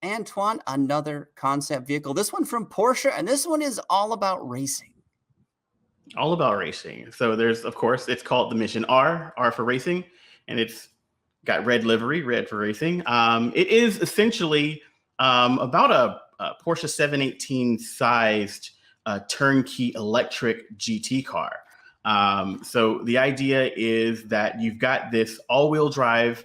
Antuan, another concept vehicle. This one from Porsche, and this one is all about racing. All about racing. So there's, of course, it's called the Mission R for racing, and it's got red livery, red for racing. It is essentially about a Porsche 718 sized turnkey electric GT car. So the idea is that you've got this all-wheel drive,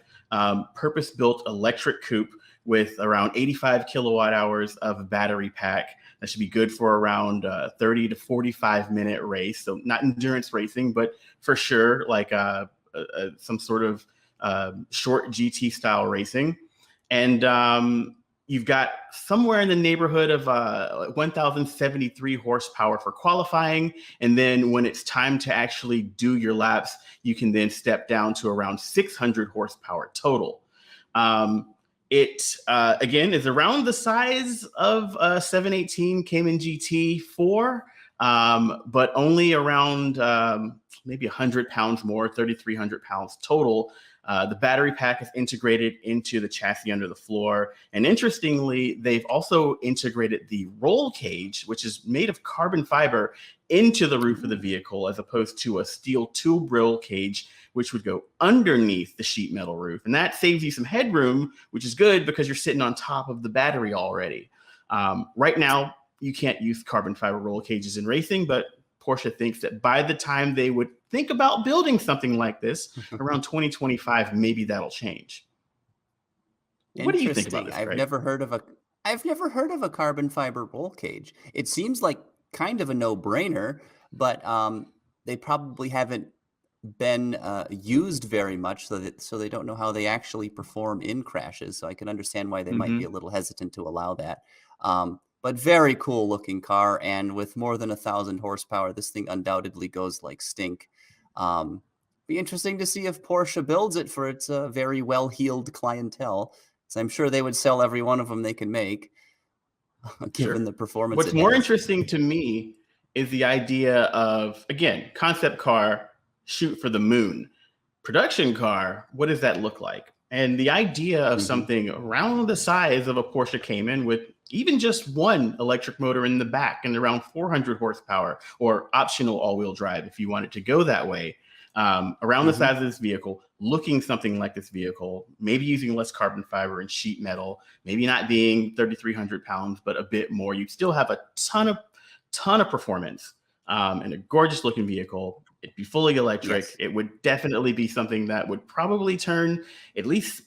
purpose-built electric coupe with around 85 kilowatt hours of battery pack. That should be good for around 30 to 45 minute race. So not endurance racing, but for sure like some sort of short GT style racing. And you've got somewhere in the neighborhood of 1,073 horsepower for qualifying. And then when it's time to actually do your laps, you can then step down to around 600 horsepower total. It, again, is around the size of a 718 Cayman GT4, but only around maybe 100 pounds more, 3,300 pounds total. The battery pack is integrated into the chassis under the floor. And interestingly, they've also integrated the roll cage, which is made of carbon fiber, into the roof of the vehicle, as opposed to a steel tube roll cage, which would go underneath the sheet metal roof. And that saves you some headroom, which is good because you're sitting on top of the battery already. Right now, you can't use carbon fiber roll cages in racing, but Porsche thinks that by the time they would think about building something like this, around 2025, maybe that'll change. What do you think about this, Craig? I've never heard of a carbon fiber roll cage. It seems like kind of a no-brainer, but they probably haven't been used very much, so they don't know how they actually perform in crashes. So I can understand why they might be a little hesitant to allow that. But very cool looking car, and with more than 1,000 horsepower, this thing undoubtedly goes like stink. Be interesting to see if Porsche builds it for its very well-heeled clientele. So I'm sure they would sell every one of them they can make, given the performance. What's more interesting to me is the idea of, again, concept car, shoot for the moon. Production car, what does that look like? And the idea of something around the size of a Porsche Cayman with even just one electric motor in the back and around 400 horsepower, or optional all-wheel drive if you want it to go that way, around the size of this vehicle, looking something like this vehicle, maybe using less carbon fiber and sheet metal, maybe not being 3,300 pounds, but a bit more. You'd still have a ton of performance and a gorgeous looking vehicle. It'd be fully electric. Yes. It would definitely be something that would probably turn at least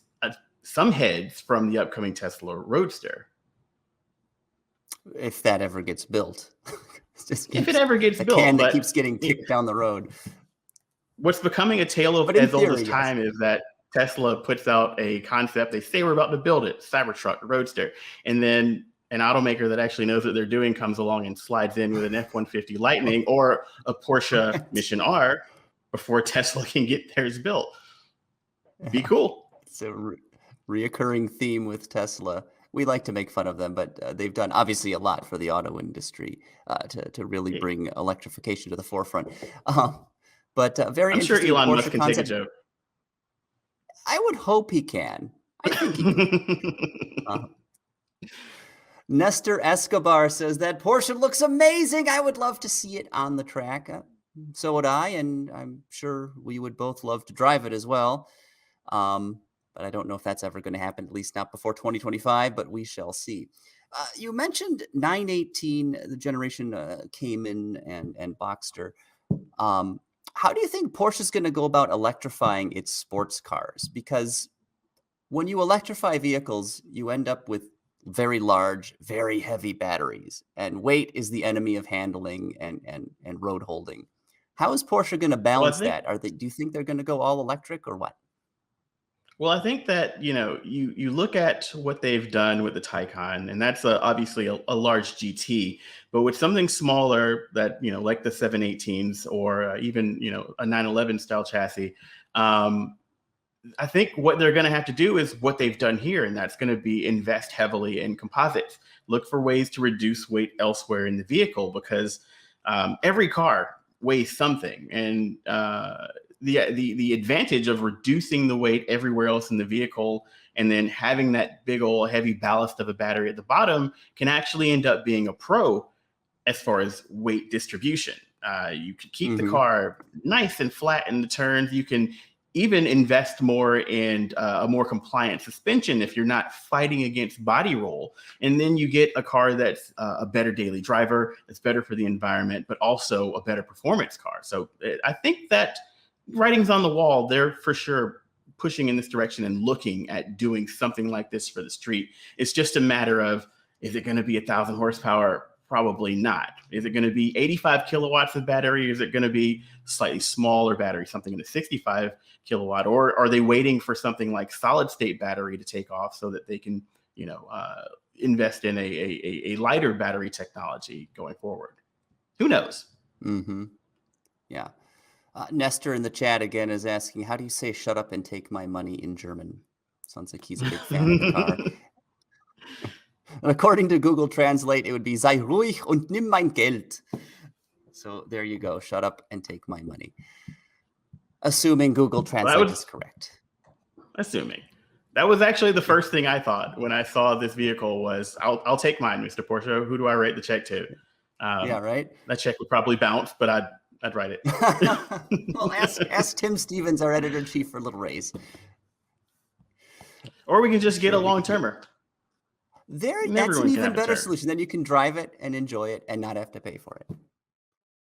some heads from the upcoming Tesla Roadster. If that ever gets built. If it ever gets built. Can that keeps getting kicked down the road. What's becoming a tale of as old as time is that Tesla puts out a concept. They say we're about to build it, Cybertruck, Roadster. And then an automaker that actually knows what they're doing comes along and slides in with an F-150 Lightning or a Porsche Mission R before Tesla can get theirs built. Be cool. It's a reoccurring theme with Tesla. We like to make fun of them, but they've done obviously a lot for the auto industry to really bring electrification to the forefront. But very interesting. I'm sure Elon Musk can take a joke. I would hope he can. I think he can. Nestor Escobar says that Porsche looks amazing. I would love to see it on the track. So would I, and I'm sure we would both love to drive it as well. But I don't know if that's ever going to happen, at least not before 2025, but we shall see. You mentioned 918, the generation Cayman and Boxster. How do you think Porsche is going to go about electrifying its sports cars? Because when you electrify vehicles, you end up with very large, very heavy batteries, and weight is the enemy of handling and road holding. How is Porsche going to balance that? Do you think they're going to go all electric or what? Well, I think that, you look at what they've done with the Taycan, and that's obviously a large GT, but with something smaller that, like the 718s or even, a 911 style chassis, I think what they're going to have to do is what they've done here, and that's going to be invest heavily in composites. Look for ways to reduce weight elsewhere in the vehicle, because every car weighs something, and the advantage of reducing the weight everywhere else in the vehicle And then having that big old heavy ballast of a battery at the bottom can actually end up being a pro as far as weight distribution. You can keep the car nice and flat in the turns. You can even invest more in a more compliant suspension if you're not fighting against body roll. And then you get a car that's a better daily driver, that's better for the environment, but also a better performance car. So I think that writing's on the wall. They're for sure pushing in this direction and looking at doing something like this for the street. It's just a matter of, is it going to be 1,000 horsepower? Probably not. Is it going to be 85 kilowatts of battery? Is it going to be slightly smaller battery, something in the 65 kilowatt? Or are they waiting for something like solid state battery to take off so that they can, invest in a lighter battery technology going forward? Who knows? Yeah. Nestor in the chat again is asking, how do you say "shut up and take my money" in German? Sounds like he's a big fan of the car. And according to Google Translate, it would be "Sei ruhig und nimm mein Geld." So there you go. Shut up and take my money. Assuming Google Translate is correct. Assuming. That was actually the first thing I thought when I saw this vehicle was, I'll take mine, Mr. Porsche. Who do I write the check to? Yeah, right? That check would probably bounce, but I'd write it. Well, ask Tim Stevens, our editor-in-chief, for a little raise. Or we can just get a long-termer. That's an even better solution. Then you can drive it and enjoy it and not have to pay for it.